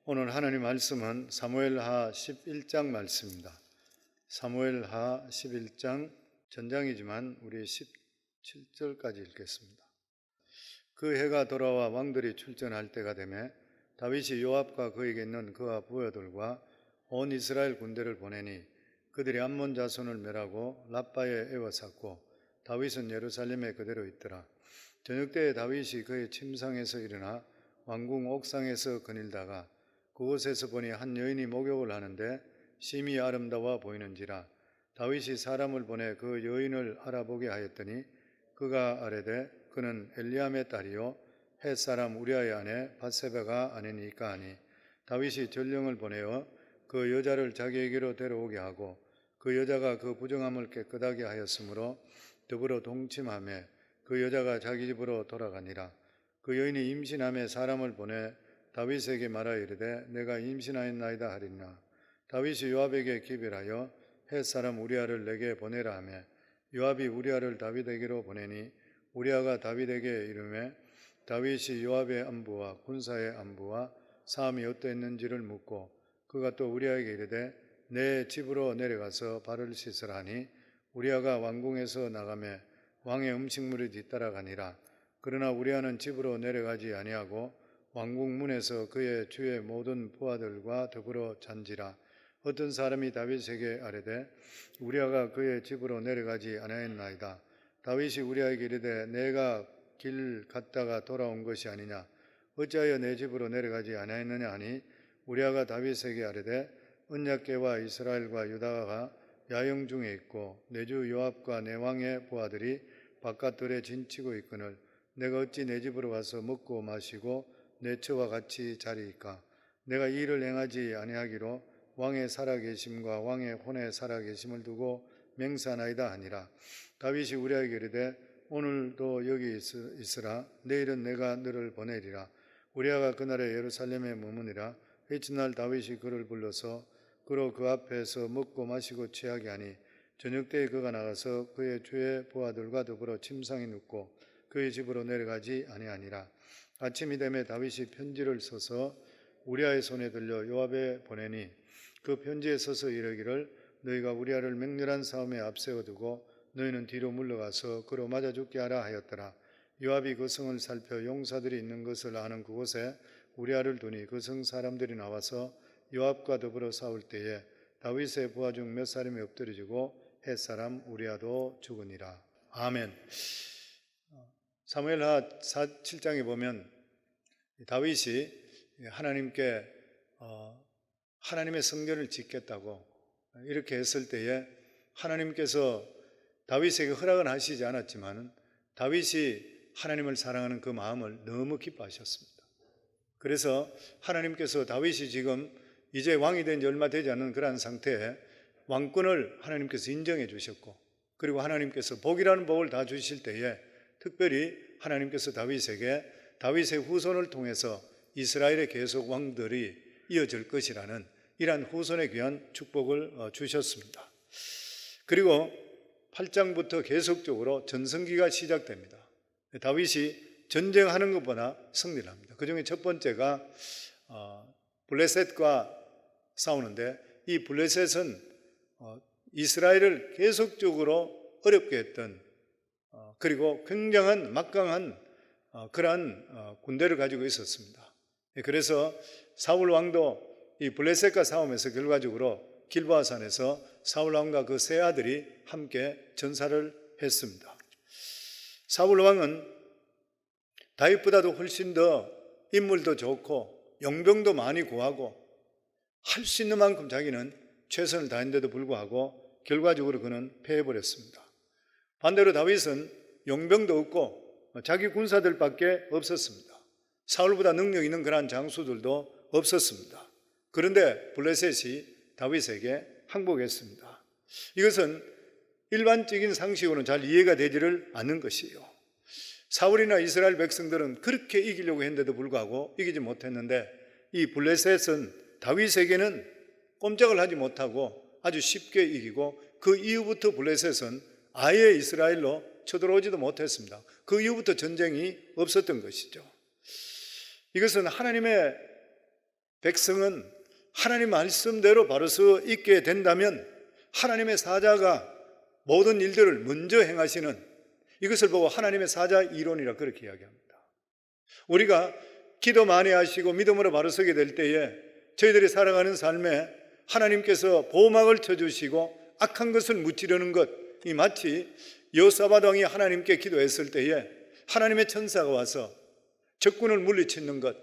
오늘 하나님 말씀은 사무엘하 11장 말씀입니다. 사무엘하 11장 전장이지만 우리 17절까지 읽겠습니다. 그 해가 돌아와 왕들이 출전할 때가 되매 다윗이 요압과 그에게 있는 그와 부하들과 온 이스라엘 군대를 보내니 그들이 암몬 자손을 멸하고 랍바에 에워쌌고 다윗은 예루살렘에 그대로 있더라. 저녁 때에 다윗이 그의 침상에서 일어나 왕궁 옥상에서 거닐다가 그곳에서 보니 한 여인이 목욕을 하는데 심히 아름다워 보이는지라. 다윗이 사람을 보내 그 여인을 알아보게 하였더니 그가 아뢰되 그는 엘리암의 딸이요 헷 사람 우리아의 아내 밧세바가 아니니까 하니, 다윗이 전령을 보내어 그 여자를 자기에게로 데려오게 하고 그 여자가 그 부정함을 깨끗하게 하였으므로 더불어 동침하며 그 여자가 자기 집으로 돌아가니라. 그 여인이 임신함에 사람을 보내 다윗에게 말하여 이르되 내가 임신하였나이다 하리나. 다윗이 요압에게 기별하여 헷 사람 우리아를 내게 보내라 하며 요압이 우리아를 다윗에게로 보내니 우리아가 다윗에게 이르매 다윗이 요압의 안부와 군사의 안부와 사함이 어떠했는지를 묻고 그가 또 우리아에게 이르되 내 집으로 내려가서 발을 씻으라 하니 우리아가 왕궁에서 나가매 왕의 음식물이 뒤따라가니라. 그러나 우리아는 집으로 내려가지 아니하고 왕궁 문에서 그의 주의 모든 부하들과 더불어 잔지라. 어떤 사람이 다윗에게 아뢰되 우리아가 그의 집으로 내려가지 아니하였나이다. 다윗이 우리아에게 이르되 내가 길 갔다가 돌아온 것이 아니냐. 어찌하여 내 집으로 내려가지 아니하였느냐 하니 우리아가 다윗에게 아뢰되 언약궤와 이스라엘과 유다가 야영 중에 있고 내 주 요압과 내 왕의 부하들이 바깥들에 진치고 있거늘 내가 어찌 내 집으로 가서 먹고 마시고 내 처와 같이 자리이까. 내가 이 일을 행하지 아니하기로 왕의 살아계심과 왕의 혼의 살아계심을 두고 맹세하나이다 하니라. 다윗이 우리아에게 이르되 오늘도 여기 있으라. 내일은 내가 너를 보내리라. 우리아가 그날에 예루살렘에 머무니라. 이튿날 다윗이 그를 불러서 그로 그 앞에서 먹고 마시고 취하게 하니 저녁 때에 그가 나가서 그의 주의 부하들과 더불어 침상에 눕고 그의 집으로 내려가지 아니하니라. 아침이 되매 다윗이 편지를 써서 우리아의 손에 들려 요압에 보내니 그 편지에 써서 이르기를 너희가 우리아를 맹렬한 싸움에 앞세워두고 너희는 뒤로 물러가서 그로 맞아 죽게 하라 하였더라. 요압이 그 성을 살펴 용사들이 있는 것을 아는 그곳에 우리아를 두니 그 성 사람들이 나와서 요압과 더불어 싸울 때에 다윗의 부하 중 몇 사람이 엎드려지고 헷 사람 우리아도 죽으니라. 아멘. 사무엘하 7장에 보면 다윗이 하나님께 하나님의 성전을 짓겠다고 이렇게 했을 때에 하나님께서 다윗에게 허락은 하시지 않았지만 다윗이 하나님을 사랑하는 그 마음을 너무 기뻐하셨습니다. 그래서 하나님께서 다윗이 지금 이제 왕이 된 지 얼마 되지 않은 그러한 상태에 왕권을 하나님께서 인정해 주셨고 그리고 하나님께서 복이라는 복을 다 주실 때에 특별히 하나님께서 다윗에게 다윗의 후손을 통해서 이스라엘의 계속 왕들이 이어질 것이라는 이러한 후손에 귀한 축복을 주셨습니다. 그리고 8장부터 계속적으로 전성기가 시작됩니다. 다윗이 전쟁하는 것보다 승리를 합니다. 그 중에 첫 번째가 블레셋과 싸우는데 이 블레셋은 이스라엘을 계속적으로 어렵게 했던 그리고 굉장한 막강한 그러한 군대를 가지고 있었습니다. 그래서 사울 왕도 이 블레셋과 싸움에서 결과적으로 길보아산에서 사울 왕과 그 세 아들이 함께 전사를 했습니다. 사울 왕은 다윗보다도 훨씬 더 인물도 좋고 용병도 많이 구하고 할 수 있는 만큼 자기는 최선을 다했는데도 불구하고 결과적으로 그는 패해버렸습니다. 반대로 다윗은 용병도 없고 자기 군사들밖에 없었습니다. 사울보다 능력 있는 그러한 장수들도 없었습니다. 그런데 블레셋이 다윗에게 항복했습니다. 이것은 일반적인 상식으로는 잘 이해가 되지를 않는 것이에요. 사울이나 이스라엘 백성들은 그렇게 이기려고 했는데도 불구하고 이기지 못했는데 이 블레셋은 다윗에게는 꼼짝을 하지 못하고 아주 쉽게 이기고 그 이후부터 블레셋은 아예 이스라엘로 쳐들어오지도 못했습니다. 그 이후부터 전쟁이 없었던 것이죠. 이것은 하나님의 백성은 하나님 말씀대로 바로 서 있게 된다면 하나님의 사자가 모든 일들을 먼저 행하시는, 이것을 보고 하나님의 사자 이론이라 그렇게 이야기합니다. 우리가 기도 많이 하시고 믿음으로 바로 서게 될 때에 저희들이 살아가는 삶에 하나님께서 보호막을 쳐주시고 악한 것을 무찌르는 것, 이 마치 여호사밧 왕이 하나님께 기도했을 때에 하나님의 천사가 와서 적군을 물리치는 것,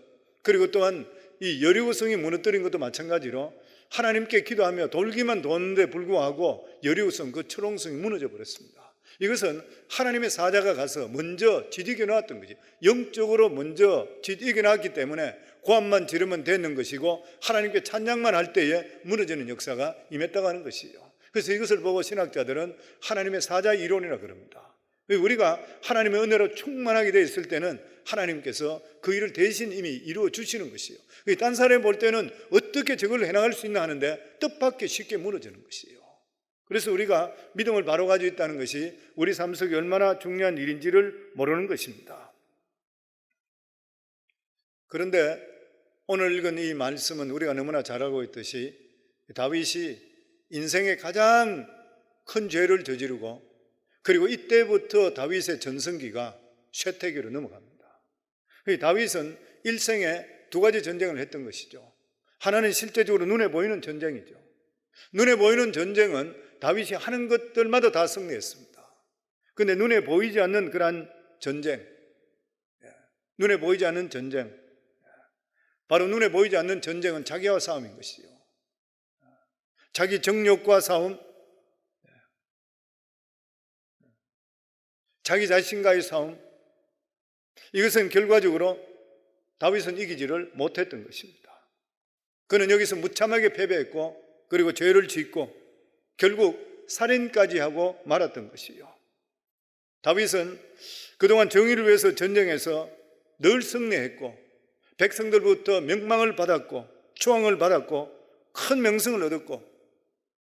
그리고 또한 이 여리고성이 무너뜨린 것도 마찬가지로 하나님께 기도하며 돌기만 도는데 불구하고 여리고성 그 철옹성이 무너져 버렸습니다. 이것은 하나님의 사자가 가서 먼저 지지겨 놨던 거지. 영적으로 먼저 지지겨 놨기 때문에 고함만 지르면 되는 것이고 하나님께 찬양만 할 때에 무너지는 역사가 임했다고 하는 것이에요. 그래서 이것을 보고 신학자들은 하나님의 사자 이론이라 그럽니다. 우리가 하나님의 은혜로 충만하게 되어 있을 때는 하나님께서 그 일을 대신 이미 이루어 주시는 것이에요. 딴 사람이 볼 때는 어떻게 저걸 해나갈 수 있나 하는데 뜻밖의 쉽게 무너지는 것이에요. 그래서 우리가 믿음을 바로 가지고 있다는 것이 우리 삶 속에 얼마나 중요한 일인지를 모르는 것입니다. 그런데 오늘 읽은 이 말씀은 우리가 너무나 잘 알고 있듯이 다윗이 인생의 가장 큰 죄를 저지르고 그리고 이때부터 다윗의 전성기가 쇠퇴기로 넘어갑니다. 다윗은 일생에 두 가지 전쟁을 했던 것이죠. 하나는 실제적으로 눈에 보이는 전쟁이죠. 눈에 보이는 전쟁은 다윗이 하는 것들마다 다 승리했습니다. 그런데 눈에 보이지 않는 그러한 전쟁, 눈에 보이지 않는 전쟁, 바로 눈에 보이지 않는 전쟁은 자기와 싸움인 것이요. 자기 정욕과 싸움, 자기 자신과의 싸움, 이것은 결과적으로 다윗은 이기지를 못했던 것입니다. 그는 여기서 무참하게 패배했고 그리고 죄를 짓고 결국 살인까지 하고 말았던 것이요. 다윗은 그동안 정의를 위해서 전쟁에서 늘 승리했고 백성들부터 명망을 받았고 추앙을 받았고 큰 명성을 얻었고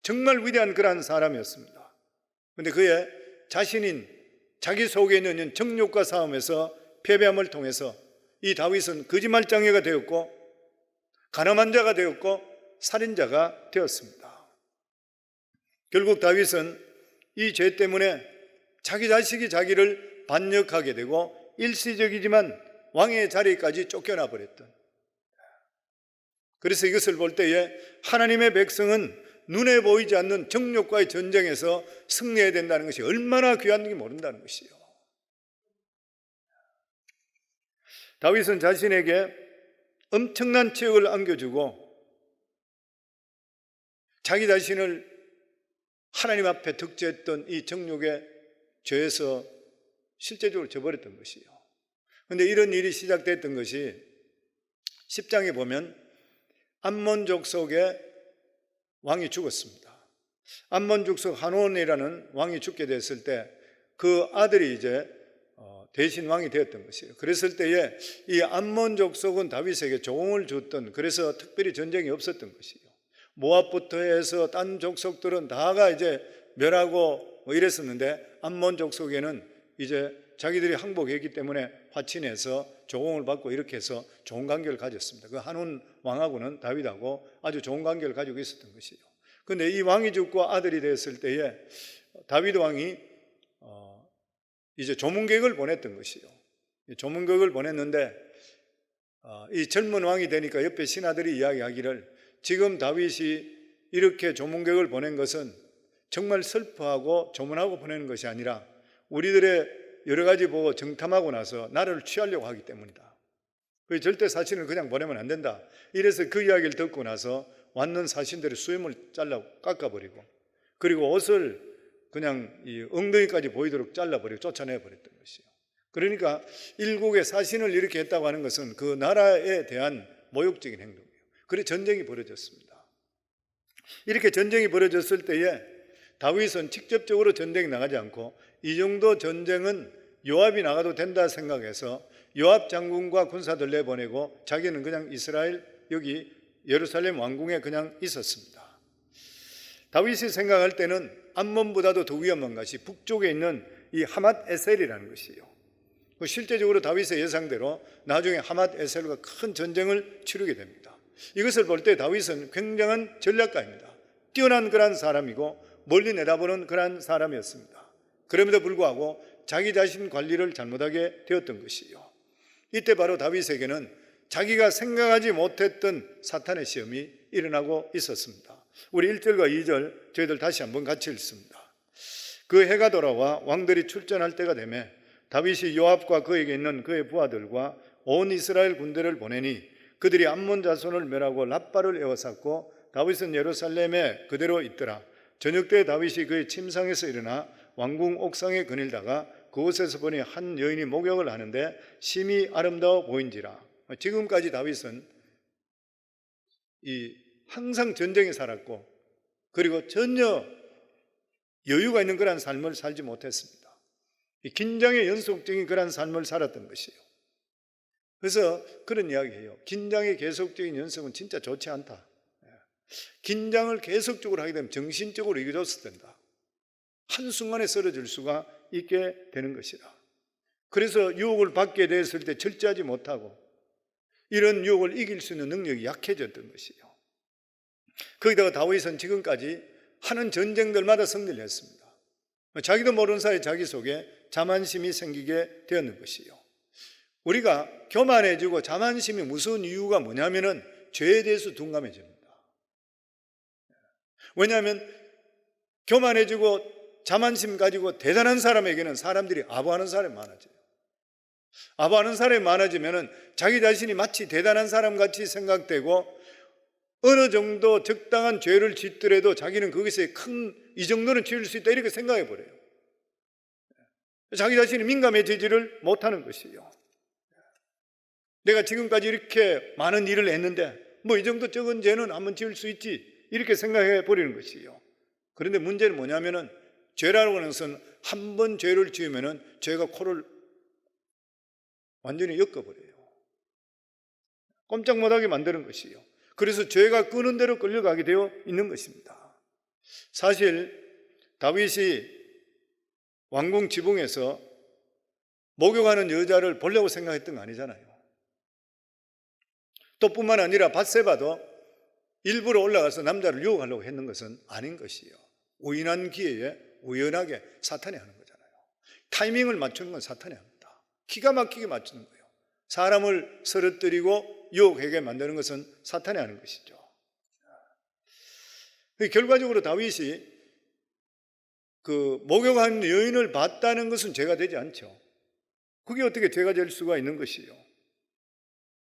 정말 위대한 그러한 사람이었습니다. 그런데 그의 자신인 자기 속에 있는 정욕과 싸움에서 패배함을 통해서 이 다윗은 거짓말장애가 되었고 가늠한 자가 되었고 살인자가 되었습니다. 결국 다윗은 이 죄 때문에 자기 자식이 자기를 반역하게 되고 일시적이지만 왕의 자리까지 쫓겨나 버렸던, 그래서 이것을 볼 때에 하나님의 백성은 눈에 보이지 않는 정욕과의 전쟁에서 승리해야 된다는 것이 얼마나 귀한지 모른다는 것이에요. 다윗은 자신에게 엄청난 치욕을 안겨주고 자기 자신을 하나님 앞에 득죄했던 이 정욕의 죄에서 실제적으로 져버렸던 것이에요. 그런데 이런 일이 시작됐던 것이 10장에 보면 암몬 족속의 왕이 죽었습니다. 암몬 족속 한온이라는 왕이 죽게 됐을 때 그 아들이 이제 대신 왕이 되었던 것이에요. 그랬을 때에 이 암몬 족속은 다윗에게 조공을 줬던, 그래서 특별히 전쟁이 없었던 것이에요. 모압부터 해서 딴 족속들은 다가 이제 멸하고 이랬었는데 암몬 족속에는 이제 자기들이 항복했기 때문에 화친해서 조공을 받고 이렇게 해서 좋은 관계를 가졌습니다. 그 한온 왕하고는 다윗하고 아주 좋은 관계를 가지고 있었던 것이에요. 그런데 이 왕이 죽고 아들이 됐을 때에 다윗 왕이 이제 조문객을 보냈던 것이에요. 조문객을 보냈는데 이 젊은 왕이 되니까 옆에 신하들이 이야기하기를 지금 다윗이 이렇게 조문객을 보낸 것은 정말 슬퍼하고 조문하고 보내는 것이 아니라 우리들의 여러 가지 보고 정탐하고 나서 나를 취하려고 하기 때문이다. 그 절대 사신을 그냥 보내면 안 된다. 이래서 그 이야기를 듣고 나서 왔는 사신들의 수염을 잘라 깎아버리고 그리고 옷을 그냥 이 엉덩이까지 보이도록 잘라버리고 쫓아내버렸던 것이에요. 그러니까 일국의 사신을 이렇게 했다고 하는 것은 그 나라에 대한 모욕적인 행동이에요. 그래서 전쟁이 벌어졌습니다. 이렇게 전쟁이 벌어졌을 때에 다윗은 직접적으로 전쟁에 나가지 않고 이 정도 전쟁은 요압이 나가도 된다 생각해서 요압 장군과 군사들 내보내고 자기는 그냥 이스라엘 여기 예루살렘 왕궁에 그냥 있었습니다. 다윗이 생각할 때는 암몬보다도 더 위험한 것이 북쪽에 있는 이 하맛 에셀이라는 것이에요. 실제적으로 다윗의 예상대로 나중에 하맛 에셀과 큰 전쟁을 치르게 됩니다. 이것을 볼 때 다윗은 굉장한 전략가입니다. 뛰어난 그런 사람이고 멀리 내다보는 그런 사람이었습니다. 그럼에도 불구하고 자기 자신 관리를 잘못하게 되었던 것이요. 이때 바로 다윗에게는 자기가 생각하지 못했던 사탄의 시험이 일어나고 있었습니다. 우리 1절과 2절 저희들 다시 한번 같이 읽습니다. 그 해가 돌아와 왕들이 출전할 때가 되매 다윗이 요압과 그에게 있는 그의 부하들과 온 이스라엘 군대를 보내니 그들이 암몬 자손을 멸하고 랍바를 에워쌌고 다윗은 예루살렘에 그대로 있더라. 저녁 때 다윗이 그의 침상에서 일어나 왕궁 옥상에 거닐다가 그곳에서 보니 한 여인이 목욕을 하는데 심히 아름다워 보인지라. 지금까지 다윗은 항상 전쟁에 살았고 그리고 전혀 여유가 있는 그런 삶을 살지 못했습니다. 긴장의 연속적인 그런 삶을 살았던 것이에요. 그래서 그런 이야기해요. 긴장의 계속적인 연속은 진짜 좋지 않다. 긴장을 계속적으로 하게 되면 정신적으로 이겨졌을 된다. 한순간에 쓰러질 수가 있게 되는 것이다. 그래서 유혹을 받게 됐을 때 절제하지 못하고 이런 유혹을 이길 수 있는 능력이 약해졌던 것이에요. 거기다가 다윗은 지금까지 하는 전쟁들마다 승리를 했습니다. 자기도 모르는 사이에 자기 속에 자만심이 생기게 되었는 것이에요. 우리가 교만해지고 자만심이 무서운 이유가 뭐냐면은 죄에 대해서 둔감해집니다. 왜냐하면 교만해지고 자만심 가지고 대단한 사람에게는 사람들이 아부하는 사람이 많아져요. 아부하는 사람이 많아지면은 자기 자신이 마치 대단한 사람 같이 생각되고 어느 정도 적당한 죄를 짓더라도 자기는 거기서 이 정도는 지을 수 있다 이렇게 생각해 버려요. 자기 자신이 민감해지지를 못하는 것이에요. 내가 지금까지 이렇게 많은 일을 했는데 뭐 이 정도 적은 죄는 한번 지을 수 있지 이렇게 생각해 버리는 것이에요. 그런데 문제는 뭐냐면은 죄라고 하는 것은 한 번 죄를 지으면은 죄가 코를 완전히 엮어버려요. 꼼짝 못하게 만드는 것이에요. 그래서 죄가 끄는 대로 끌려가게 되어 있는 것입니다. 사실 다윗이 왕궁 지붕에서 목욕하는 여자를 보려고 생각했던 거 아니잖아요. 또 뿐만 아니라 밧세바도 일부러 올라가서 남자를 유혹하려고 했는 것은 아닌 것이에요. 우연한 기회에 우연하게 사탄이 하는 거잖아요. 타이밍을 맞추는 건 사탄이 합니다. 기가 막히게 맞추는 거예요. 사람을 쓰러뜨리고 유혹하게 만드는 것은 사탄이 하는 것이죠. 결과적으로 다윗이 그 목욕하는 여인을 봤다는 것은 죄가 되지 않죠. 그게 어떻게 죄가 될 수가 있는 것이요.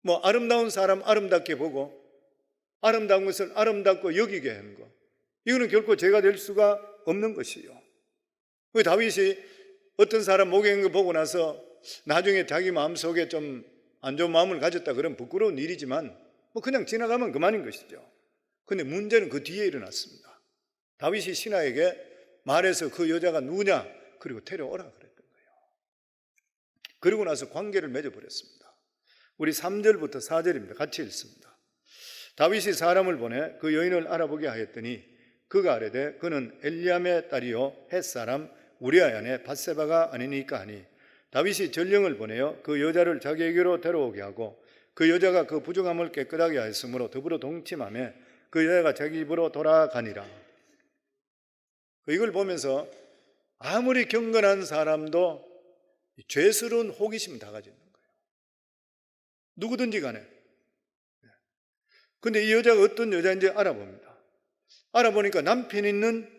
뭐 아름다운 사람 아름답게 보고 아름다운 것을 아름답고 여기게 하는 것, 이거는 결코 죄가 될 수가 없는 것이요. 다윗이 어떤 사람 목욕하는 거 보고 나서 나중에 자기 마음속에 좀 안 좋은 마음을 가졌다 그러면 부끄러운 일이지만 뭐 그냥 지나가면 그만인 것이죠. 그런데 문제는 그 뒤에 일어났습니다. 다윗이 신하에게 말해서 그 여자가 누구냐 그리고 데려오라 그랬던 거예요. 그러고 나서 관계를 맺어버렸습니다. 우리 3절부터 4절입니다. 같이 읽습니다. 다윗이 사람을 보내 그 여인을 알아보게 하였더니 그가 아뢰되 그는 엘리암의 딸이요 햇사람 우리아의 아내 밧세바가 아니니까 하니 다윗이 전령을 보내어 그 여자를 자기에게로 데려오게 하고 그 여자가 그 부정함을 깨끗하게 하였으므로 더불어 동침하며 그 여자가 자기 집으로 돌아가니라. 이걸 보면서 아무리 경건한 사람도 죄스러운 호기심이 다 가지는 거예요. 누구든지 간에. 근데 이 여자가 어떤 여자인지 알아봅니다. 알아보니까 남편 있는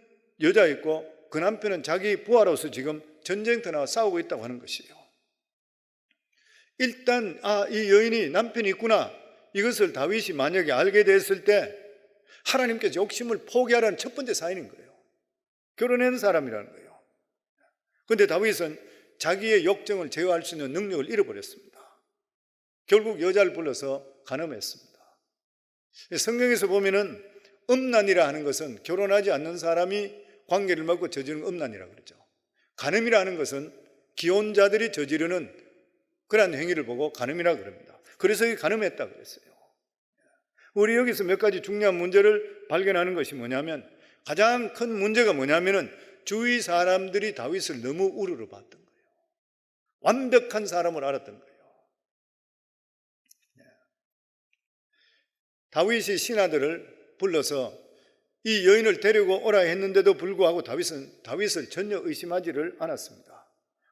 여자 있고 그 남편은 자기 부하로서 지금 전쟁터 나와 싸우고 있다고 하는 것이에요. 일단 이 여인이 남편이 있구나 이것을 다윗이 만약에 알게 됐을 때 하나님께서 욕심을 포기하라는 첫 번째 사인인 거예요. 결혼한 사람이라는 거예요. 그런데 다윗은 자기의 욕정을 제어할 수 있는 능력을 잃어버렸습니다. 결국 여자를 불러서 간음했습니다. 성경에서 보면은 음란이라 하는 것은 결혼하지 않는 사람이 관계를 맺고 저지르는 음란이라고 그러죠. 간음이라는 것은 기혼자들이 저지르는 그러한 행위를 보고 간음이라고 그럽니다. 그래서 이 간음했다고 그랬어요. 우리 여기서 몇 가지 중요한 문제를 발견하는 것이 뭐냐면 가장 큰 문제가 뭐냐면은 주위 사람들이 다윗을 너무 우르르 봤던 거예요. 완벽한 사람을 알았던 거예요. 다윗이 신하들을 불러서 이 여인을 데리고 오라 했는데도 불구하고 다윗은 다윗을 전혀 의심하지를 않았습니다.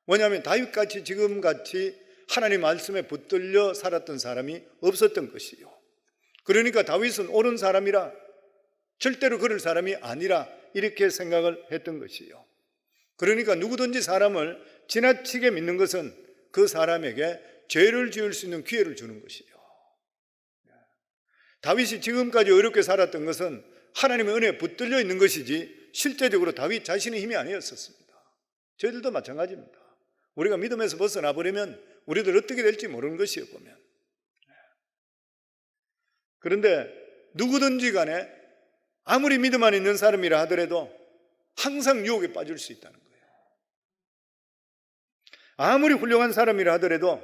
왜냐하면 다윗같이 지금같이 하나님 말씀에 붙들려 살았던 사람이 없었던 것이요. 그러니까 다윗은 옳은 사람이라, 절대로 그럴 사람이 아니라 이렇게 생각을 했던 것이요. 그러니까 누구든지 사람을 지나치게 믿는 것은 그 사람에게 죄를 지을 수 있는 기회를 주는 것이요. 다윗이 지금까지 어렵게 살았던 것은 하나님의 은혜에 붙들려 있는 것이지 실제적으로 다윗 자신의 힘이 아니었었습니다. 저희들도 마찬가지입니다. 우리가 믿음에서 벗어나 버리면 우리들 어떻게 될지 모르는 것이요 보면. 그런데 누구든지 간에 아무리 믿음 안에 있는 사람이라 하더라도 항상 유혹에 빠질 수 있다는 거예요. 아무리 훌륭한 사람이라 하더라도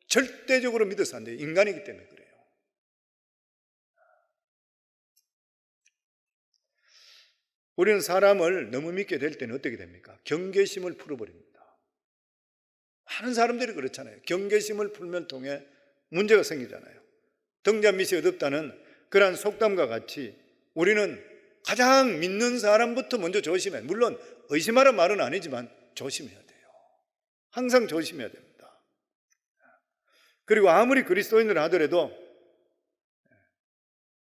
절대적으로 믿어서 안 돼요. 인간이기 때문에 그래요. 우리는 사람을 너무 믿게 될 때는 어떻게 됩니까? 경계심을 풀어버립니다. 많은 사람들이 그렇잖아요. 경계심을 풀면 통해 문제가 생기잖아요. 등잔밑이 어둡다는 그러한 속담과 같이 우리는 가장 믿는 사람부터 먼저 조심해요. 물론 의심하라 말은 아니지만 조심해야 돼요. 항상 조심해야 됩니다. 그리고 아무리 그리스도인을 하더라도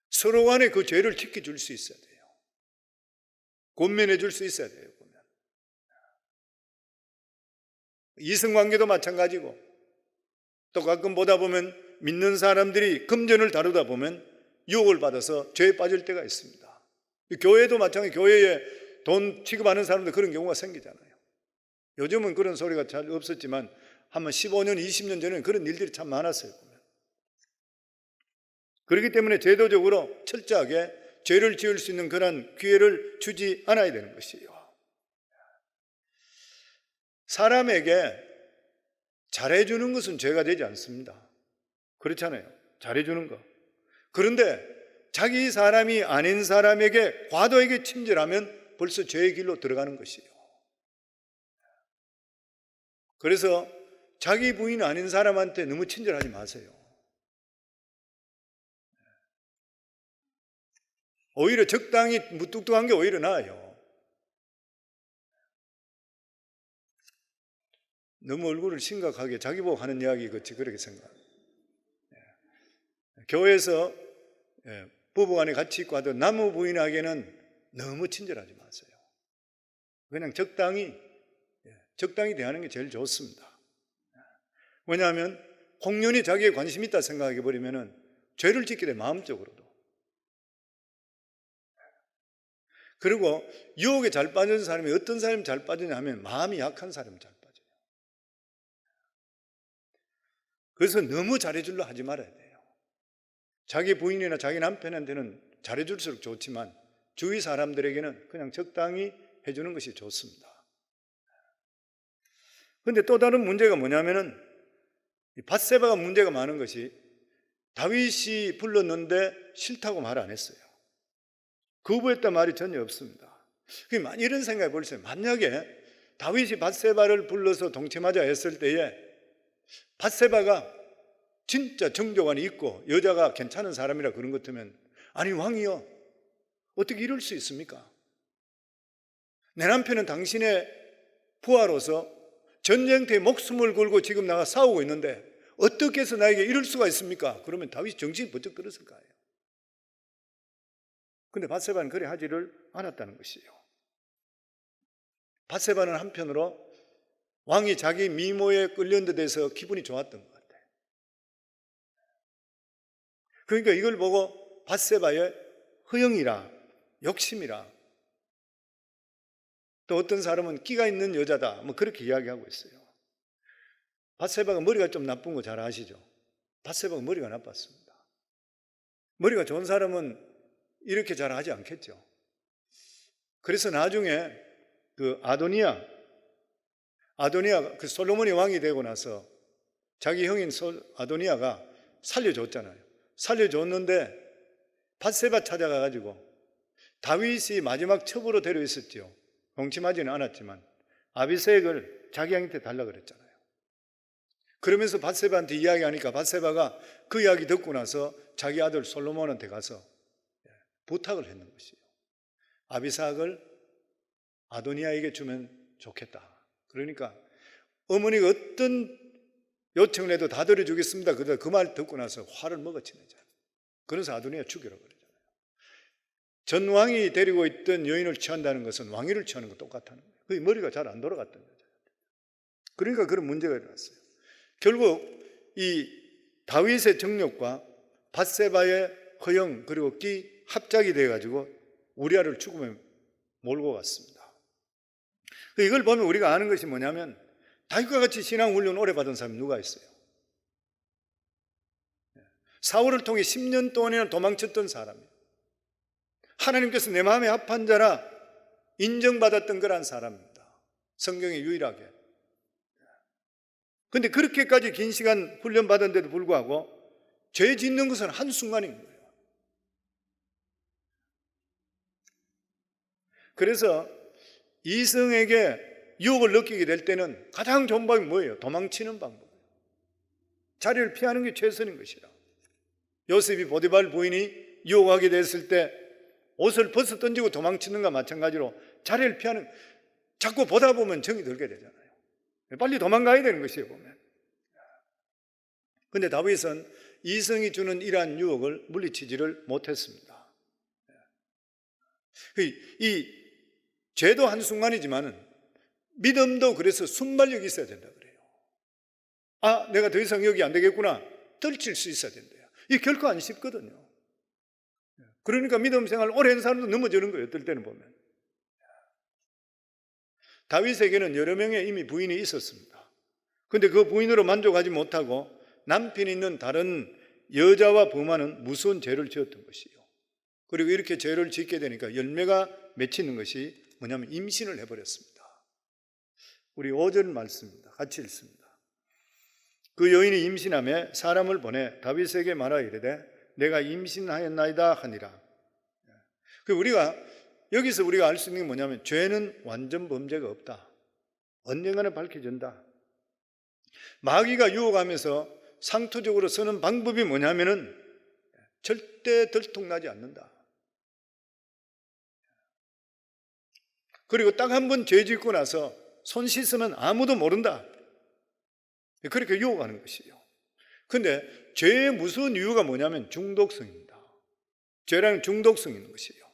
서로 간에 그 죄를 지켜줄 수 있어야 돼요. 권면해 줄 수 있어야 돼요. 보면 이성관계도 마찬가지고, 또 가끔 보다 보면 믿는 사람들이 금전을 다루다 보면 유혹을 받아서 죄에 빠질 때가 있습니다. 교회도 마찬가지, 교회에 돈 취급하는 사람들 그런 경우가 생기잖아요. 요즘은 그런 소리가 잘 없었지만 한번 15년, 20년 전에는 그런 일들이 참 많았어요. 보면. 그렇기 때문에 제도적으로 철저하게 죄를 지을 수 있는 그런 기회를 주지 않아야 되는 것이에요. 사람에게 잘해주는 것은 죄가 되지 않습니다. 그렇잖아요. 잘해주는 거. 그런데 자기 사람이 아닌 사람에게 과도하게 친절하면 벌써 죄의 길로 들어가는 것이에요. 그래서 자기 부인 아닌 사람한테 너무 친절하지 마세요. 오히려 적당히 무뚝뚝한 게 오히려 나아요. 너무 얼굴을 심각하게 자기 보고 하는 이야기 같이 그렇게 생각합니다. 교회에서 부부간에 같이 있고 하던 남의 부인에게는 너무 친절하지 마세요. 그냥 적당히 대하는 게 제일 좋습니다. 왜냐하면 공연히 자기에 관심 있다 생각해 버리면 죄를 짓게 돼, 마음적으로도. 그리고 유혹에 잘 빠진 사람이 어떤 사람이 잘 빠지냐 하면 마음이 약한 사람이 잘 빠져요. 그래서 너무 잘해주려 하지 말아야 돼요. 자기 부인이나 자기 남편한테는 잘해줄수록 좋지만 주위 사람들에게는 그냥 적당히 해주는 것이 좋습니다. 그런데 또 다른 문제가 뭐냐면은 밧세바가 문제가 많은 것이 다윗이 불렀는데 싫다고 말 안 했어요. 거부했단 말이 전혀 없습니다. 이런 생각해 보세요. 만약에 다윗이 밧세바를 불러서 동침하자 했을 때에 밧세바가 진짜 정조관이 있고 여자가 괜찮은 사람이라 그런 것 같으면, 아니 왕이요, 어떻게 이럴 수 있습니까? 내 남편은 당신의 부하로서 전쟁터에 목숨을 걸고 지금 나가 싸우고 있는데 어떻게 해서 나에게 이럴 수가 있습니까? 그러면 다윗이 정신이 번쩍 들었을 거예요. 근데 밧세바는 그래 하지를 않았다는 것이에요. 밧세바는 한편으로 왕이 자기 미모에 끌린 데 대해서 기분이 좋았던 것 같아요. 그러니까 이걸 보고 밧세바의 허영이라, 욕심이라, 또 어떤 사람은 끼가 있는 여자다, 뭐 그렇게 이야기하고 있어요. 밧세바가 머리가 좀 나쁜 거 잘 아시죠? 밧세바가 머리가 나빴습니다. 머리가 좋은 사람은 이렇게 잘 하지 않겠죠. 그래서 나중에 그 아도니아 그 솔로몬이 왕이 되고 나서 자기 형인 아도니아가 살려줬잖아요. 살려줬는데 밧세바 찾아가가지고 다윗이 마지막 첩으로 데려있었죠. 동침하지는 않았지만 아비세액을 자기 형한테 달라고 그랬잖아요. 그러면서 밧세바한테 이야기하니까 밧세바가 그 이야기 듣고 나서 자기 아들 솔로몬한테 가서 부탁을 했는 것이에요. 아비삭을 아도니아에게 주면 좋겠다. 그러니까 어머니가 어떤 요청을 해도 다 들어주겠습니다. 그러다 그 말 듣고 나서 화를 먹어치네잖아요. 그래서 아도니아 죽이라고 그러잖아요. 전 왕이 데리고 있던 여인을 취한다는 것은 왕위를 취하는 거 똑같다는 거예요. 그 머리가 잘 안 돌아갔던 거죠. 그러니까 그런 문제가 일어났어요. 결국 이 다윗의 정력과 밧세바의 허영 그리고 끼 합작이 돼가지고 우리아를 죽음에 몰고 갔습니다. 이걸 보면 우리가 아는 것이 뭐냐면 다윗과 같이 신앙 훈련 오래 받은 사람이 누가 있어요? 사울을 통해 10년 동안이나 도망쳤던 사람이에요. 하나님께서 내 마음에 합한 자라 인정받았던 거란 사람입니다. 성경에 유일하게. 그런데 그렇게까지 긴 시간 훈련 받았는데도 불구하고 죄 짓는 것은 한순간인 거예요. 그래서 이성에게 유혹을 느끼게 될 때는 가장 좋은 방법이 뭐예요? 도망치는 방법이에요. 자리를 피하는 게 최선인 것이라. 요셉이 보디발 부인이 유혹하게 됐을 때 옷을 벗어 던지고 도망치는가 마찬가지로 자리를 피하는, 자꾸 보다 보면 정이 들게 되잖아요. 빨리 도망가야 되는 것이에요, 보면. 그런데 다윗은 이성이 주는 이러한 유혹을 물리치지를 못했습니다. 이 죄도 한순간이지만은 믿음도 그래서 순발력이 있어야 된다 그래요. 아, 내가 더 이상 여기 안 되겠구나. 떨칠 수 있어야 된대요. 이게 결코 안 쉽거든요. 그러니까 믿음 생활 오래 한 사람도 넘어지는 거예요. 어떨 때는 보면. 다윗에게는 여러 명의 이미 부인이 있었습니다. 그런데 그 부인으로 만족하지 못하고 남편이 있는 다른 여자와 범하는 무서운 죄를 지었던 것이에요. 그리고 이렇게 죄를 짓게 되니까 열매가 맺히는 것이 뭐냐면 임신을 해버렸습니다. 우리 5절 말씀입니다. 같이 읽습니다. 그 여인이 임신하며 사람을 보내 다윗에게 말하여 이르되 내가 임신하였나이다 하니라. 우리가 여기서 우리가 알 수 있는 게 뭐냐면 죄는 완전 범죄가 없다. 언젠가는 밝혀진다. 마귀가 유혹하면서 상투적으로 쓰는 방법이 뭐냐면은 절대 들통나지 않는다. 그리고 딱 한 번 죄 짓고 나서 손 씻으면 아무도 모른다. 그렇게 유혹하는 것이에요. 그런데 죄의 무서운 이유가 뭐냐면 중독성입니다. 죄라는 중독성이 있는 것이에요.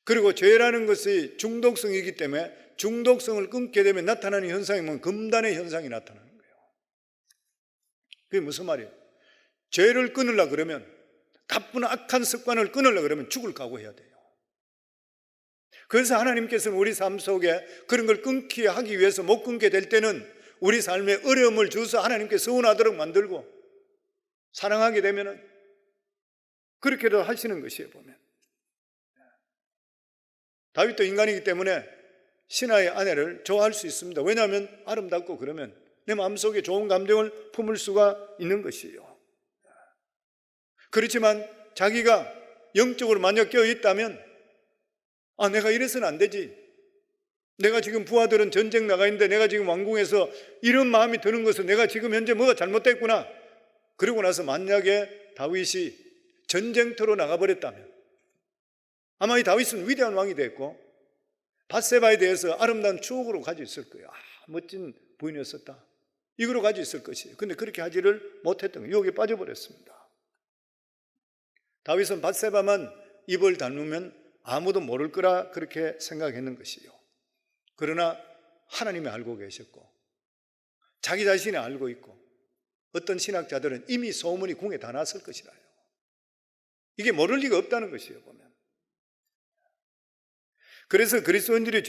그리고 죄라는 것이 중독성이기 때문에 중독성을 끊게 되면 나타나는 현상이 뭐냐면 금단의 현상이 나타나는 거예요. 그게 무슨 말이에요? 죄를 끊으려고 그러면, 나쁜 악한 습관을 끊으려고 그러면 죽을 각오해야 돼요. 그래서 하나님께서는 우리 삶 속에 그런 걸 끊기 하기 위해서 못 끊게 될 때는 우리 삶에 어려움을 주어서 하나님께 서운하도록 만들고 사랑하게 되면은 그렇게도 하시는 것이에요, 보면. 다윗도 인간이기 때문에 신하의 아내를 좋아할 수 있습니다. 왜냐하면 아름답고 그러면 내 마음속에 좋은 감정을 품을 수가 있는 것이에요. 그렇지만 자기가 영적으로 만약 깨어 있다면 아, 내가 이래서는 안 되지. 내가 지금 부하들은 전쟁 나가 있는데 내가 지금 왕궁에서 이런 마음이 드는 것은 내가 지금 현재 뭐가 잘못됐구나. 그러고 나서 만약에 다윗이 전쟁터로 나가버렸다면 아마 이 다윗은 위대한 왕이 됐고 밧세바에 대해서 아름다운 추억으로 가지고 있을 거예요. 아, 멋진 부인이었었다. 이거로 가지고 있을 것이에요. 근데 그렇게 하지를 못했던 거예요. 유혹에 빠져버렸습니다. 다윗은 밧세바만 입을 닫으면 아무도 모를 거라 그렇게 생각했는 것이에요. 그러나 하나님이 알고 계셨고 자기 자신이 알고 있고 어떤 신학자들은 이미 소문이 궁에 다 났을 것이라요. 이게 모를 리가 없다는 것이에요, 보면. 그래서 그리스도인들이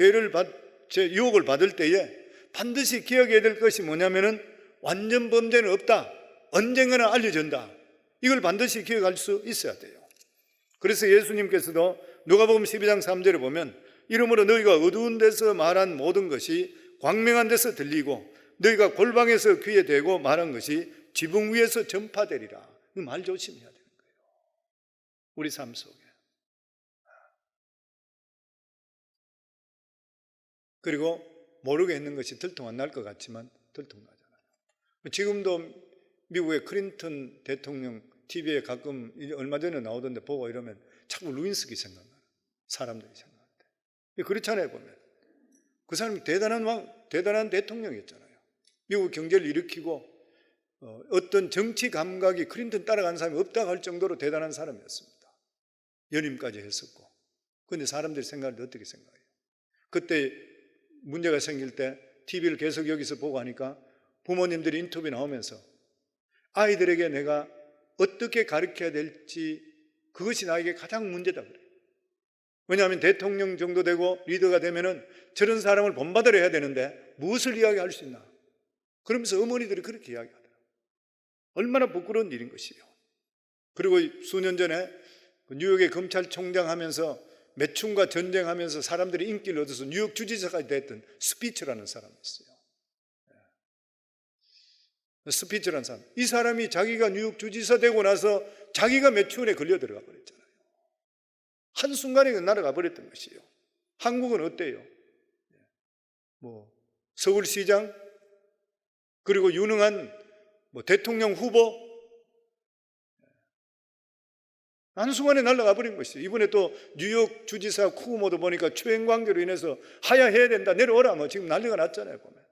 유혹을 받을 때에 반드시 기억해야 될 것이 뭐냐면은 완전 범죄는 없다. 언젠가는 알려진다. 이걸 반드시 기억할 수 있어야 돼요. 그래서 예수님께서도 누가복음 12장 3절에 보면 이러므로 너희가 어두운 데서 말한 모든 것이 광명한 데서 들리고 너희가 골방에서 귀에 대고 말한 것이 지붕 위에서 전파되리라. 말 조심해야 되는 거예요. 우리 삶 속에. 그리고 모르게 했는 것이 들통 안 날 것 같지만 들통나잖아요. 지금도 미국의 클린턴 대통령 TV에 가끔 얼마 전에 나오던데 보고 이러면 자꾸 루인스키 생각나요. 사람들이 생각할 때. 그렇잖아요, 보면. 그 사람이 대단한 대통령이었잖아요. 미국 경제를 일으키고 어떤 정치 감각이 클린턴 따라가는 사람이 없다고 할 정도로 대단한 사람이었습니다. 연임까지 했었고. 그런데 사람들이 생각할 때 어떻게 생각해요? 그때 문제가 생길 때 TV를 계속 여기서 보고 하니까 부모님들이 인터뷰 나오면서 아이들에게 내가 어떻게 가르쳐야 될지 그것이 나에게 가장 문제다 그래요. 왜냐하면 대통령 정도 되고 리더가 되면은 저런 사람을 본받으려 해야 되는데 무엇을 이야기할 수 있나? 그러면서 어머니들이 그렇게 이야기하더라고요. 얼마나 부끄러운 일인 것이요. 그리고 수년 전에 뉴욕의 검찰총장 하면서 매춘과 전쟁하면서 사람들이 인기를 얻어서 뉴욕 주지사까지 됐던 스피처라는 사람이었어요. 스피처라는 사람. 이 사람이 자기가 뉴욕 주지사 되고 나서 자기가 매춘에 걸려 들어가 버렸잖아요. 한순간에 날아가 버렸던 것이에요. 한국은 어때요? 서울시장, 그리고 유능한 대통령 후보, 한순간에 날아가 버린 것이에요. 이번에 또 뉴욕 주지사 쿠오모도 보니까 추행 관계로 인해서 하야해야 된다, 내려오라, 지금 난리가 났잖아요, 보면.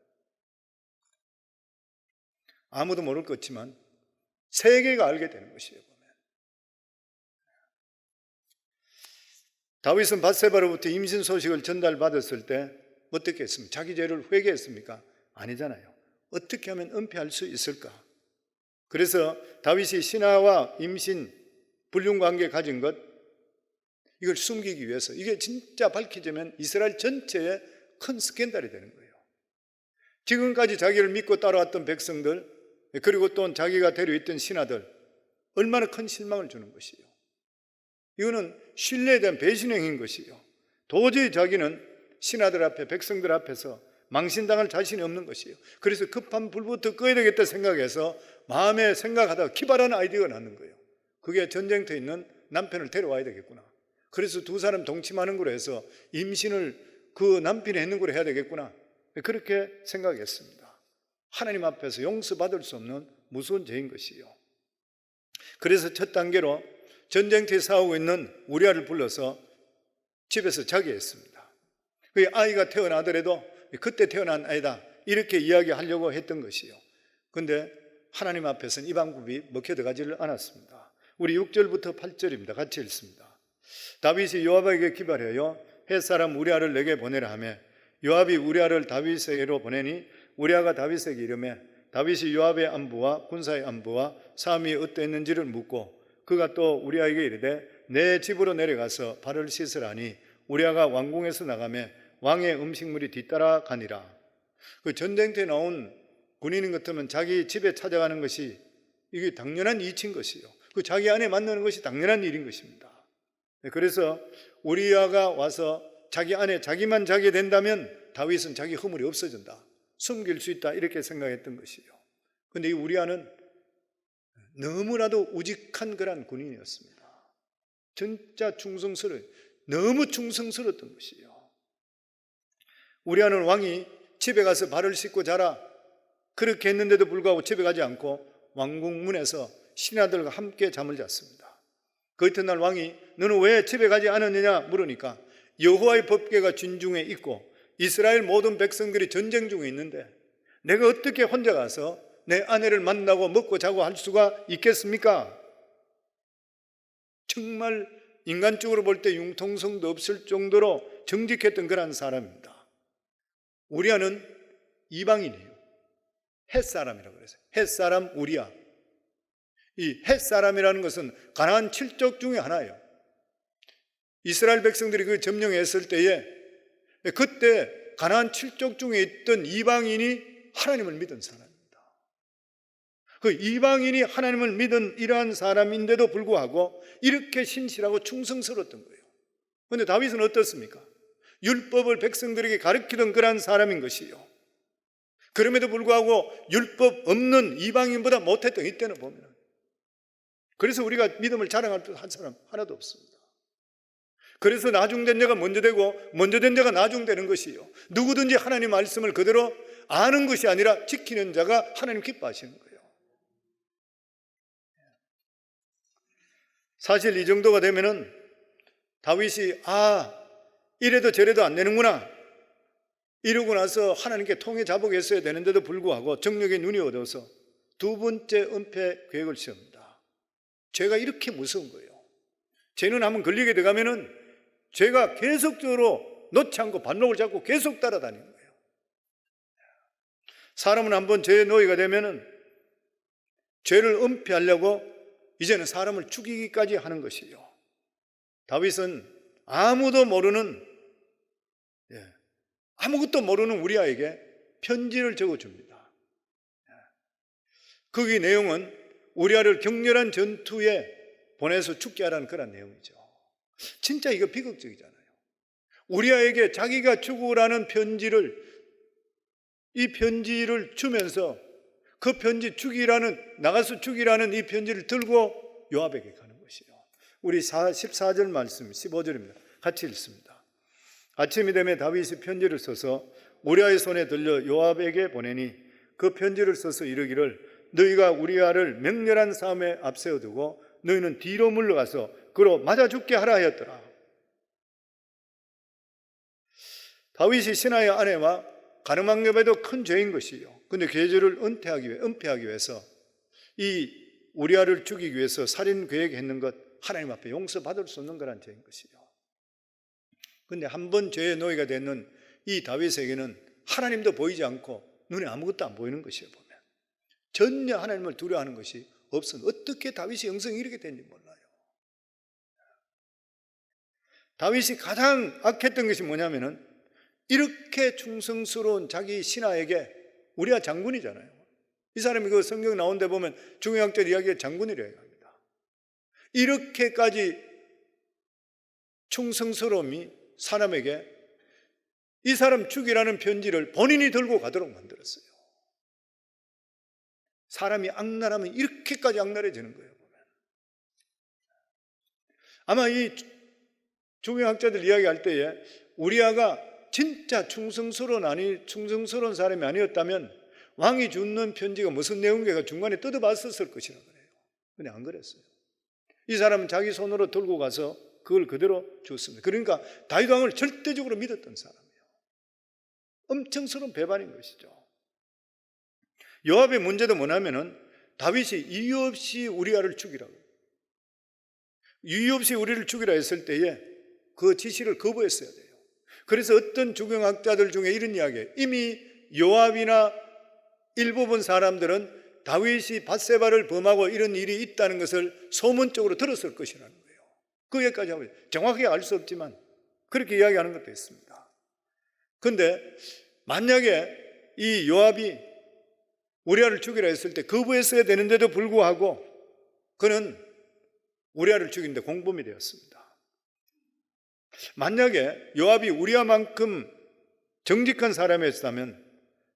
아무도 모를 것 같지만 세계가 알게 되는 것이에요, 보면. 다윗은 밧세바로부터 임신 소식을 전달받았을 때 어떻게 했습니까? 자기 죄를 회개했습니까? 아니잖아요. 어떻게 하면 은폐할 수 있을까? 그래서 다윗이 신하와 임신 불륜관계 가진 것, 이걸 숨기기 위해서, 이게 진짜 밝혀지면 이스라엘 전체에 큰 스캔들이 되는 거예요. 지금까지 자기를 믿고 따라왔던 백성들, 그리고 또 자기가 데려있던 신하들, 얼마나 큰 실망을 주는 것이에요. 이거는 신뢰에 대한 배신행위인 것이에요. 도저히 자기는 신하들 앞에, 백성들 앞에서 망신당할 자신이 없는 것이에요. 그래서 급한 불부터 꺼야 되겠다 생각해서 마음에 생각하다가 기발한 아이디어가 나는 거예요. 그게 전쟁터에 있는 남편을 데려와야 되겠구나. 그래서 두 사람 동침하는 걸로 해서 임신을 그 남편이 했는 걸로 해야 되겠구나. 그렇게 생각했습니다. 하나님 앞에서 용서받을 수 없는 무서운 죄인 것이에요. 그래서 첫 단계로 전쟁터에 싸우고 있는 우리아를 불러서 집에서 자게 했습니다. 그 아이가 태어나더라도 그때 태어난 아이다, 이렇게 이야기하려고 했던 것이에요. 그런데 하나님 앞에서는 이 방법이 먹혀 들어가지를 않았습니다. 우리 6절부터 8절입니다. 같이 읽습니다. 다윗이 요압에게 기발하여 햇사람 우리아를 내게 보내라 하며 요압이 우리아를 다윗에게로 보내니 우리아가 다윗에게 이르매 다윗이 요압의 안부와 군사의 안부와 싸움이 어땠는지를 묻고 그가 또 우리아에게 이르되 내 집으로 내려가서 발을 씻으라니 우리아가 왕궁에서 나가매 왕의 음식물이 뒤따라 가니라. 그 전쟁터에 나온 군인인 같으면 자기 집에 찾아가는 것이 이게 당연한 이치인 것이에요. 그 자기 안에 만나는 것이 당연한 일인 것입니다. 그래서 우리아가 와서 자기 안에 자기만 자게 된다면 다윗은 자기 허물이 없어진다, 숨길 수 있다, 이렇게 생각했던 것이에요. 그런데 이 우리아는 너무나도 우직한 그런 군인이었습니다. 진짜 너무 충성스러웠던 것이에요. 우리아는 왕이 집에 가서 발을 씻고 자라 그렇게 했는데도 불구하고 집에 가지 않고 왕궁문에서 신하들과 함께 잠을 잤습니다. 그 이튿날 왕이 너는 왜 집에 가지 않았느냐 물으니까 여호와의 법궤가 진중에 있고 이스라엘 모든 백성들이 전쟁 중에 있는데 내가 어떻게 혼자 가서 내 아내를 만나고 먹고 자고 할 수가 있겠습니까? 정말 인간적으로 볼 때 융통성도 없을 정도로 정직했던 그런 사람입니다. 우리아는 이방인이에요. 햇사람이라고 그래서 햇사람 우리아. 이 햇사람이라는 것은 가나안 7족 중에 하나예요. 이스라엘 백성들이 그 점령했을 때에 그때 가나안 7족 중에 있던 이방인이 하나님을 믿은 사람입니다. 그 이방인이 하나님을 믿은 이러한 사람인데도 불구하고 이렇게 신실하고 충성스러웠던 거예요. 그런데 다윗은 어떻습니까? 율법을 백성들에게 가르치던 그러한 사람인 것이에요. 그럼에도 불구하고 율법 없는 이방인보다 못했던 이때는 보면, 그래서 우리가 믿음을 자랑할 한 사람 하나도 없습니다. 그래서 나중된 자가 먼저 되고 먼저 된 자가 나중되는 것이에요. 누구든지 하나님 말씀을 그대로 아는 것이 아니라 지키는 자가 하나님 기뻐하시는 거예요. 사실 이 정도가 되면은 다윗이 이래도 저래도 안 되는구나 이러고 나서 하나님께 통해 자복했어야 되는데도 불구하고 정력의 눈이 어두워서 두 번째 은폐 계획을 세웁니다. 죄가 이렇게 무서운 거예요. 죄는 한번 걸리게 되가면은 죄가 계속적으로 놓지 않고 반록을 잡고 계속 따라다니는 거예요. 사람은 한번 죄의 노예가 되면은 죄를 은폐하려고 이제는 사람을 죽이기까지 하는 것이에요. 다윗은 아무것도 모르는 우리아에게 편지를 적어줍니다. 거기 내용은 우리아를 격렬한 전투에 보내서 죽게 하라는 그런 내용이죠. 진짜 이거 비극적이잖아요. 우리아에게 자기가 죽으라는 이 편지를 주면서 그 편지 나가서 죽이라는 이 편지를 들고 요압에게 가는 것이에요. 우리 14절 말씀 15절입니다. 같이 읽습니다. 아침이 되면 다윗이 편지를 써서 우리아의 손에 들려 요압에게 보내니 그 편지를 써서 이르기를 너희가 우리아를 맹렬한 싸움에 앞세워두고 너희는 뒤로 물러가서 그로 맞아 죽게 하라 하였더라. 다윗이 신하의 아내와 가늠한 여배도 큰 죄인 것이요. 근데 계절을 은폐하기 위해서 이 우리아를 죽이기 위해서 살인 계획했는 것 하나님 앞에 용서받을 수 없는 거란 죄인 것이요. 근데 한 번 죄의 노예가 되는 이 다윗에게는 하나님도 보이지 않고 눈에 아무것도 안 보이는 것이에요. 보면 전혀 하나님을 두려워하는 것이 없어. 어떻게 다윗이 영성이 이렇게 됐는지 몰라요. 다윗이 가장 악했던 것이 뭐냐면은 이렇게 충성스러운 자기 신하에게 우리아 장군이잖아요. 이 사람이 그 성경 나온 데 보면 중요학절 이야기에 장군이라고 합니다. 이렇게까지 충성스러움이 사람에게 이 사람 죽이라는 편지를 본인이 들고 가도록 만들었어요. 사람이 악랄하면 이렇게까지 악랄해지는 거예요. 보면. 아마 이 중요학자들 이야기할 때에 우리아가 진짜 충성스러운 사람이 아니었다면 왕이 주는 편지가 무슨 내용인가 중간에 뜯어봤었을 것이라 그래요. 근데 안 그랬어요. 이 사람은 자기 손으로 들고 가서 그걸 그대로 줬습니다. 그러니까 다윗 왕을 절대적으로 믿었던 사람이에요. 엄청스러운 배반인 것이죠. 요압의 문제도 뭐냐면은 다윗이 이유 없이 우리아를 죽이라고. 이유 없이 우리를 죽이라 했을 때에 그 지시를 거부했어야 돼요. 그래서 어떤 주경학자들 중에 이런 이야기예요. 이미 요압이나 일부분 사람들은 다윗이 밧세바를 범하고 이런 일이 있다는 것을 소문적으로 들었을 것이라는 거예요. 그 얘기까지 하면 정확하게 알 수 없지만 그렇게 이야기하는 것도 있습니다. 그런데 만약에 이 요압이 우리아를 죽이라 했을 때 거부했어야 되는데도 불구하고 그는 우리아를 죽이는데 공범이 되었습니다. 만약에 요압이 우리아만큼 정직한 사람이었다면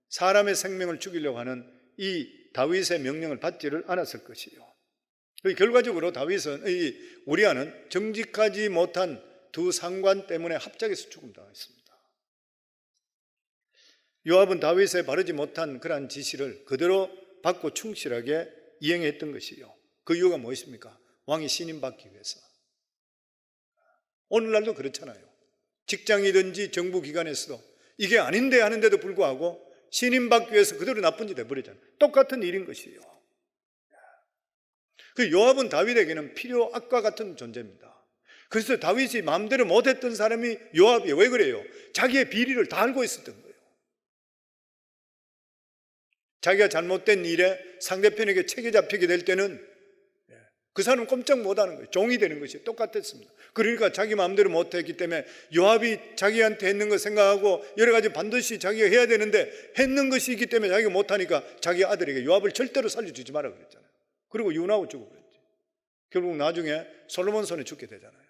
사람의 생명을 죽이려고 하는 이 다윗의 명령을 받지를 않았을 것이요. 결과적으로 다윗은 우리아는 정직하지 못한 두 상관 때문에 합작해서 죽음당했습니다. 요압은 다윗의 바르지 못한 그러한 지시를 그대로 받고 충실하게 이행했던 것이요. 그 이유가 무엇입니까? 왕이 신임받기 위해서. 오늘날도 그렇잖아요. 직장이든지 정부기관에서도 이게 아닌데 하는데도 불구하고 신임받기 위해서 그대로 나쁜 짓 해버리잖아요. 똑같은 일인 것이에요. 그 요압은 다윗에게는 필요 악과 같은 존재입니다. 그래서 다윗이 마음대로 못했던 사람이 요압이에요. 왜 그래요? 자기의 비리를 다 알고 있었던 거예요. 자기가 잘못된 일에 상대편에게 책이 잡히게 될 때는 그 사람은 꼼짝 못하는 거예요. 종이 되는 것이 똑같았습니다. 그러니까 자기 마음대로 못했기 때문에 요압이 자기한테 했는 거 생각하고 여러 가지 반드시 자기가 해야 되는데 했는 것이 있기 때문에 자기가 못하니까 자기 아들에게 요압을 절대로 살려주지 마라 그랬잖아요. 그리고 이혼하고 죽어버렸지. 결국 나중에 솔로몬 손에 죽게 되잖아요.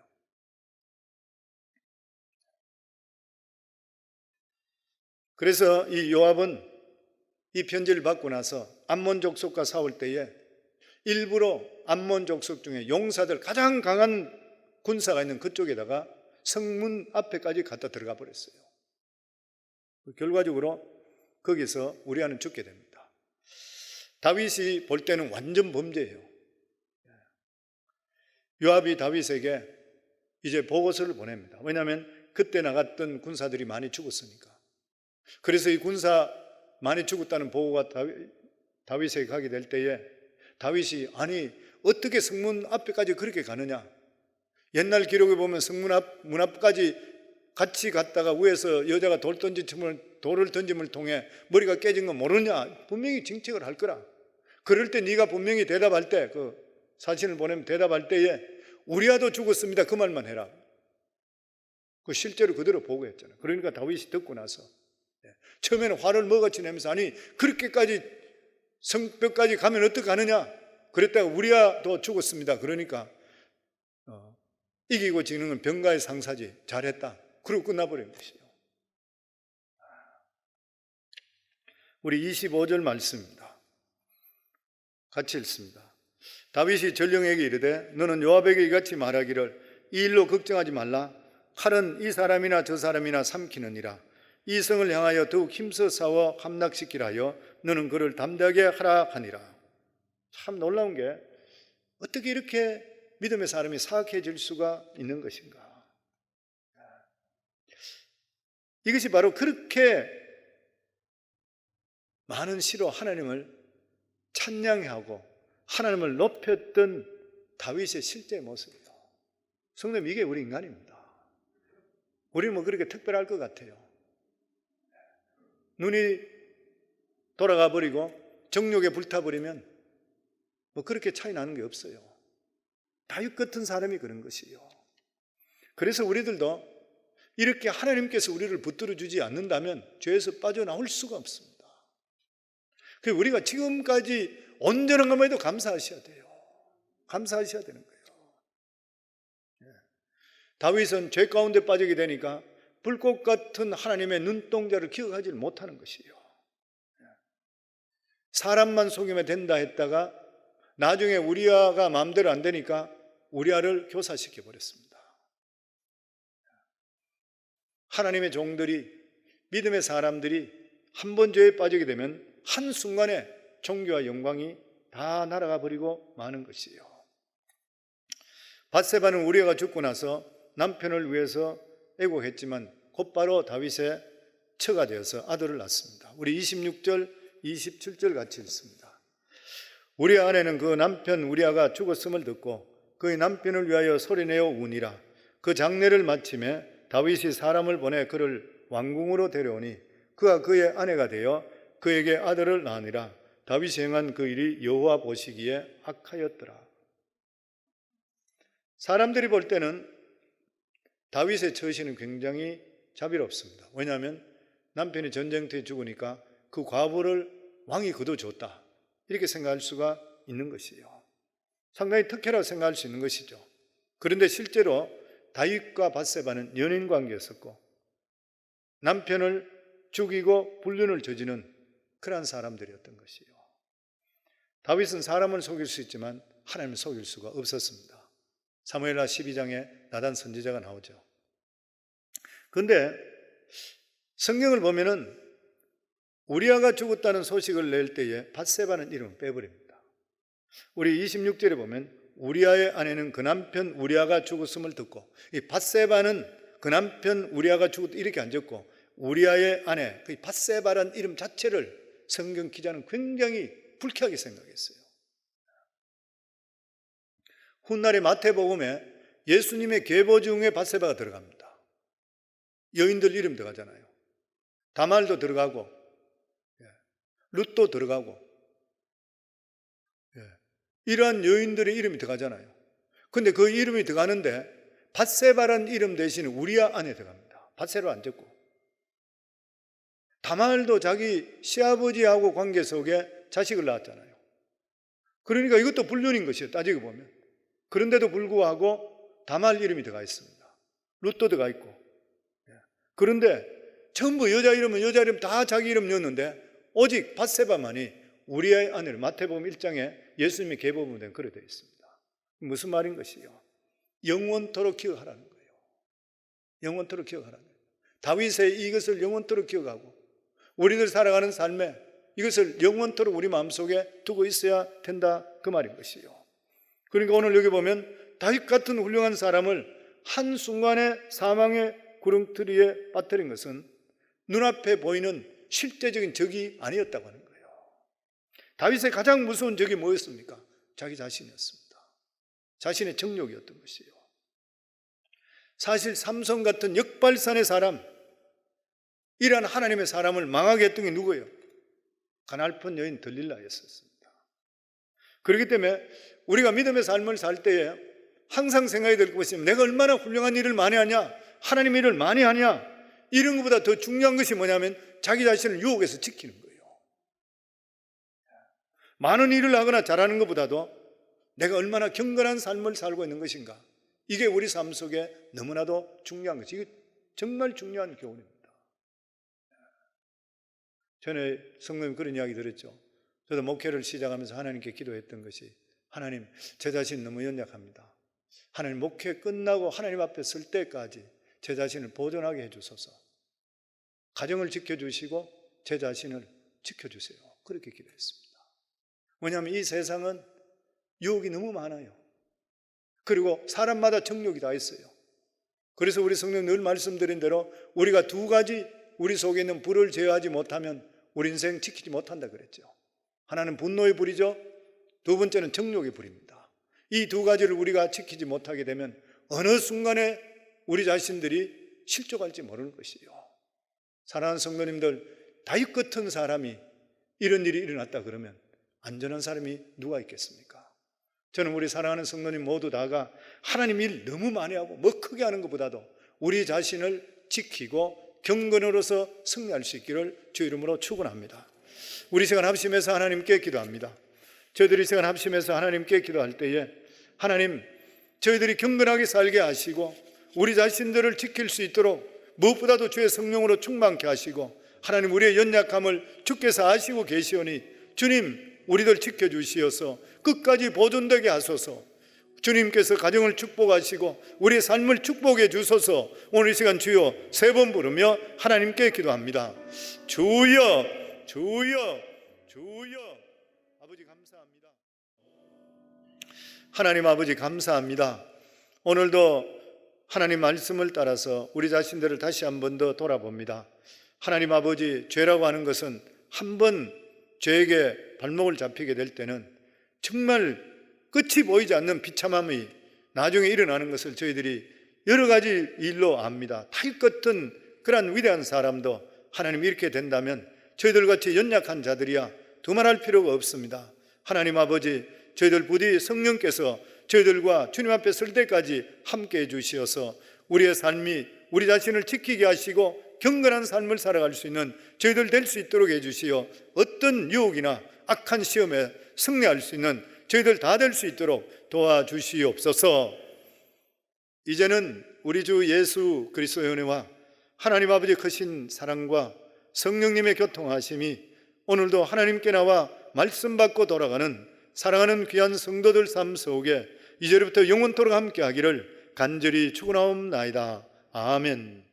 그래서 이 요압은 이 편지를 받고 나서 암몬 족속과 싸울 때에 일부러 암몬 족속 중에 용사들 가장 강한 군사가 있는 그쪽에다가 성문 앞에까지 갖다 들어가 버렸어요. 결과적으로 거기서 우리아는 죽게 됩니다. 다윗이 볼 때는 완전 범죄예요. 요압이 다윗에게 이제 보고서를 보냅니다. 왜냐하면 그때 나갔던 군사들이 많이 죽었으니까. 그래서 이 군사 많이 죽었다는 보고가 다윗에게 가게 될 때에 다윗이 아니 어떻게 성문 앞에까지 그렇게 가느냐. 옛날 기록에 보면 성문 문 앞까지 같이 갔다가 위에서 여자가 돌을 던짐을 통해 머리가 깨진 거 모르냐. 분명히 징책을 할 거라. 그럴 때 네가 분명히 대답할 때 그 사신을 보내면 대답할 때에 우리아도 죽었습니다. 그 말만 해라. 그 실제로 그대로 보고했잖아요. 그러니까 다윗이 듣고 나서 처음에는 화를 먹어치 내면서 아니 그렇게까지 성벽까지 가면 어떡하느냐. 그랬다가 우리아도 죽었습니다. 그러니까 이기고 지는 건 병가의 상사지. 잘했다. 그리고 끝나버린 것이에요. 우리 25절 말씀입니다. 같이 읽습니다. 다윗이 전령에게 이르되 너는 요압에게 이같이 말하기를 이 일로 걱정하지 말라. 칼은 이 사람이나 저 사람이나 삼키느니라. 이 성을 향하여 더욱 힘써 싸워 함락시키라 하여 너는 그를 담대하게 하라 하니라. 참 놀라운 게 어떻게 이렇게 믿음의 사람이 사악해질 수가 있는 것인가. 이것이 바로 그렇게 많은 시로 하나님을 찬양하고 하나님을 높였던 다윗의 실제 모습이에요. 성도님, 이게 우리 인간입니다. 우리는 뭐 그렇게 특별할 것 같아요. 눈이 돌아가 버리고 정욕에 불타버리면 뭐 그렇게 차이 나는 게 없어요. 다윗 같은 사람이 그런 것이에요. 그래서 우리들도 이렇게 하나님께서 우리를 붙들어 주지 않는다면 죄에서 빠져나올 수가 없습니다. 그래서 우리가 지금까지 온전한 것만 해도 감사하셔야 돼요. 감사하셔야 되는 거예요. 다윗은 죄 가운데 빠지게 되니까 불꽃 같은 하나님의 눈동자를 기억하지 못하는 것이에요. 사람만 속이면 된다 했다가 나중에 우리아가 마음대로 안 되니까 우리아를 교사시켜 버렸습니다. 하나님의 종들이, 믿음의 사람들이 한 번 죄에 빠지게 되면 한순간에 종교와 영광이 다 날아가 버리고 마는 것이에요. 밧세바는 우리아가 죽고 나서 남편을 위해서 애곡했지만 곧바로 다윗의 처가 되어서 아들을 낳습니다. 우리 26절, 27절 같이 읽습니다. 우리아 아내는 그 남편 우리아가 죽었음을 듣고 그의 남편을 위하여 소리내어 우니라. 그 장례를 마침에 다윗이 사람을 보내 그를 왕궁으로 데려오니 그가 그의 아내가 되어 그에게 아들을 낳으니라. 다윗이 행한 그 일이 여호와 보시기에 악하였더라. 사람들이 볼 때는 다윗의 처신은 굉장히 자비롭습니다. 왜냐하면 남편이 전쟁터에 죽으니까 그 과부를 왕이 거둬줬다, 이렇게 생각할 수가 있는 것이에요. 상당히 특혜라고 생각할 수 있는 것이죠. 그런데 실제로 다윗과 밧세바는 연인 관계였었고 남편을 죽이고 불륜을 저지른 그러한 사람들이었던 것이에요. 다윗은 사람을 속일 수 있지만 하나님을 속일 수가 없었습니다. 사무엘하 12장에 나단 선지자가 나오죠. 그런데 성경을 보면은 우리아가 죽었다는 소식을 낼 때에 밧세바는 이름을 빼버립니다. 우리 26절에 보면 우리아의 아내는 그 남편 우리아가 죽었음을 듣고, 이 밧세바는 그 남편 우리아가 죽었다 이렇게 안 적고 우리아의 아내, 그 밧세바라는 이름 자체를 성경 기자는 굉장히 불쾌하게 생각했어요. 훗날의 마태복음에 예수님의 계보 중에 밧세바가 들어갑니다. 여인들 이름 들어가잖아요. 다말도 들어가고 룻도 들어가고 이러한 여인들의 이름이 들어가잖아요. 그런데 그 이름이 들어가는데 밧세바라는 이름 대신 우리아 안에 들어갑니다. 밧세바를 안 적고. 다말도 자기 시아버지하고 관계 속에 자식을 낳았잖아요. 그러니까 이것도 불륜인 것이에요, 따지고 보면. 그런데도 불구하고 다말 이름이 들어가 있습니다. 룻도 들어가 있고. 그런데 전부 여자 이름은 여자 이름 다 자기 이름 넣었는데 오직 밧세바만이 우리아의 아내를, 마태복음 1장에 예수님의 계보문에 그래 되어 있습니다. 무슨 말인 것이요? 영원토록 기억하라는 거예요. 영원토록 기억하라는 거예요. 다윗의 이것을 영원토록 기억하고 우리들 살아가는 삶에 이것을 영원토록 우리 마음속에 두고 있어야 된다, 그 말인 것이요. 그러니까 오늘 여기 보면 다윗 같은 훌륭한 사람을 한순간에 사망의 구렁텅이에 빠뜨린 것은 눈앞에 보이는 실제적인 적이 아니었다고 하는 거예요. 다윗의 가장 무서운 적이 뭐였습니까? 자기 자신이었습니다. 자신의 정욕이었던 것이에요. 사실 삼손 같은 역발산의 사람, 이러한 하나님의 사람을 망하게 했던 게 누구예요? 가냘픈 여인 들릴라였었습니다. 그렇기 때문에 우리가 믿음의 삶을 살 때에 항상 생각이 될 것이, 내가 얼마나 훌륭한 일을 많이 하냐, 하나님 일을 많이 하냐, 이런 것보다 더 중요한 것이 뭐냐면 자기 자신을 유혹에서 지키는 거예요. 많은 일을 하거나 잘하는 것보다도 내가 얼마나 경건한 삶을 살고 있는 것인가, 이게 우리 삶 속에 너무나도 중요한 것이, 이게 정말 중요한 교훈입니다. 전에 성도님 그런 이야기 들었죠. 저도 목회를 시작하면서 하나님께 기도했던 것이, 하나님, 제 자신 너무 연약합니다. 하나님, 목회 끝나고 하나님 앞에 설 때까지 제 자신을 보존하게 해주소서. 가정을 지켜주시고 제 자신을 지켜주세요. 그렇게 기도했습니다. 왜냐하면 이 세상은 유혹이 너무 많아요. 그리고 사람마다 정욕이 다 있어요. 그래서 우리 성령 늘 말씀드린 대로 우리가 두 가지 우리 속에 있는 불을 제어하지 못하면 우리 인생 지키지 못한다 그랬죠. 하나는 분노의 불이죠. 두 번째는 정욕의 불입니다. 이 두 가지를 우리가 지키지 못하게 되면 어느 순간에 우리 자신들이 실족할지 모르는 것이에요. 사랑하는 성도님들, 다윗 같은 사람이 이런 일이 일어났다 그러면 안전한 사람이 누가 있겠습니까? 저는 우리 사랑하는 성도님 모두 다가 하나님 일 너무 많이 하고 뭐 크게 하는 것보다도 우리 자신을 지키고 경건으로서 승리할 수 있기를 주 이름으로 축원합니다. 우리 시간 합심해서 하나님께 기도합니다. 저희들이 시간 합심해서 하나님께 기도할 때에, 하나님, 저희들이 경건하게 살게 하시고 우리 자신들을 지킬 수 있도록 무엇보다도 주의 성령으로 충만케 하시고, 하나님, 우리의 연약함을 주께서 아시고 계시오니 주님, 우리들 지켜주시어서 끝까지 보존되게 하소서. 주님께서 가정을 축복하시고 우리의 삶을 축복해 주소서. 오늘 이 시간 주여 세 번 부르며 하나님께 기도합니다. 주여, 주여, 주여. 아버지 감사합니다. 하나님 아버지 감사합니다. 오늘도 하나님 말씀을 따라서 우리 자신들을 다시 한 번 더 돌아봅니다. 하나님 아버지, 죄라고 하는 것은 한 번 죄에게 발목을 잡히게 될 때는 정말 끝이 보이지 않는 비참함이 나중에 일어나는 것을 저희들이 여러 가지 일로 압니다. 다윗 같은 그런 위대한 사람도 하나님 이렇게 된다면 저희들같이 연약한 자들이야 두말할 필요가 없습니다. 하나님 아버지, 저희들 부디 성령께서 저희들과 주님 앞에 설 때까지 함께해 주시어서 우리의 삶이 우리 자신을 지키게 하시고 경건한 삶을 살아갈 수 있는 저희들 될 수 있도록 해주시어 어떤 유혹이나 악한 시험에 승리할 수 있는 저희들 다 될 수 있도록 도와주시옵소서. 이제는 우리 주 예수 그리스도의 은혜와 하나님 아버지의 크신 사랑과 성령님의 교통하심이 오늘도 하나님께 나와 말씀 받고 돌아가는 사랑하는 귀한 성도들 삶 속에 이제부터 영원토록 함께 하기를 간절히 축원하옵나이다. 아멘.